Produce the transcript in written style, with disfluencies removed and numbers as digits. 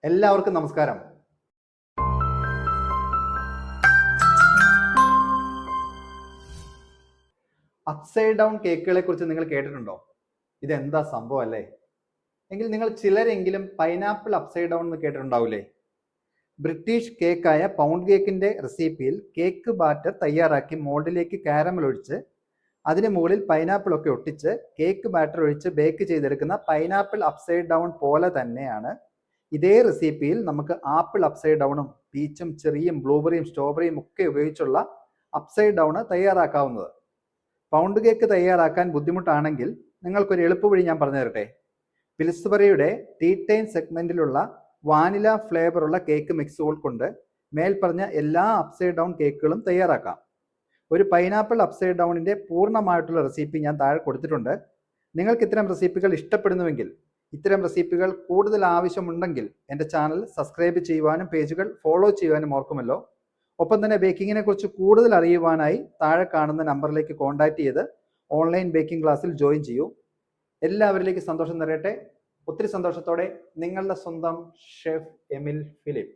എല്ലാവർക്കും നമസ്കാരം. Upside down കേക്കുകളെ കുറിച്ച് നിങ്ങൾ കേട്ടിട്ടുണ്ടോ? ഇതെന്താ സംഭവം അല്ലേ? എങ്കിൽ നിങ്ങൾ ചിലരെങ്കിലും പൈനാപ്പിൾ അപ്സൈഡ് ഡൗൺ എന്ന് കേട്ടിട്ടുണ്ടാവില്ലേ? ബ്രിട്ടീഷ് കേക്കായ പൗണ്ട് കേക്കിന്റെ റെസിപ്പിയിൽ കേക്ക് ബാറ്റർ തയ്യാറാക്കി മോൾഡിലേക്ക് കാരമൽ ഒഴിച്ച് അതിന് മുകളിൽ പൈനാപ്പിൾ ഒക്കെ ഒട്ടിച്ച് കേക്ക് ബാറ്റർ ഒഴിച്ച് ബേക്ക് ചെയ്തെടുക്കുന്ന പൈനാപ്പിൾ അപ്സൈഡ് ഡൗൺ പോലെ തന്നെയാണ് ഇതേ റെസിപ്പിയിൽ നമുക്ക് ആപ്പിൾ അപ്സൈഡ് ഡൗണും പീച്ചും ചെറിയും ബ്ലൂബെറിയും സ്ട്രോബെറിയും ഒക്കെ ഉപയോഗിച്ചുള്ള അപ്സൈഡ് ഡൗൺ തയ്യാറാക്കാവുന്നത്. പൗണ്ട് കേക്ക് തയ്യാറാക്കാൻ ബുദ്ധിമുട്ടാണെങ്കിൽ നിങ്ങൾക്കൊരു എളുപ്പവഴി ഞാൻ പറഞ്ഞു തരട്ടെ. പിൽസ്ബറിയുടെ ടീടൈൻ സെഗ്മെന്റിലുള്ള വാനില ഫ്ലേവറുള്ള കേക്ക് മിക്സുകൾ കൊണ്ട് മേൽപ്പറഞ്ഞ എല്ലാ അപ്സൈഡ് ഡൗൺ കേക്കുകളും തയ്യാറാക്കാം. ഒരു പൈനാപ്പിൾ അപ്സൈഡ് ഡൗണിന്റെ പൂർണ്ണമായിട്ടുള്ള റെസിപ്പി ഞാൻ താഴെ കൊടുത്തിട്ടുണ്ട്. നിങ്ങൾക്ക് ഇത്തരം റെസിപ്പികൾ ഇഷ്ടപ്പെടുന്നുവെങ്കിൽ, ഇത്തരം റെസിപ്പികൾ കൂടുതൽ ആവശ്യമുണ്ടെങ്കിൽ എൻ്റെ ചാനൽ സബ്സ്ക്രൈബ് ചെയ്യുവാനും പേജുകൾ ഫോളോ ചെയ്യുവാനും ഓർക്കുമല്ലോ. ഒപ്പം തന്നെ ബേക്കിങ്ങിനെ കുറിച്ച് കൂടുതൽ അറിയുവാനായി താഴെ കാണുന്ന നമ്പറിലേക്ക് കോൺടാക്ട് ചെയ്ത് ഓൺലൈൻ ബേക്കിംഗ് ക്ലാസ്സിൽ ജോയിൻ ചെയ്യൂ. എല്ലാവരിലേക്കും സന്തോഷം നിറയട്ടെ. ഒത്തിരി സന്തോഷത്തോടെ നിങ്ങളുടെ സ്വന്തം ഷെഫ് എമിൽ ഫിലിപ്പ്.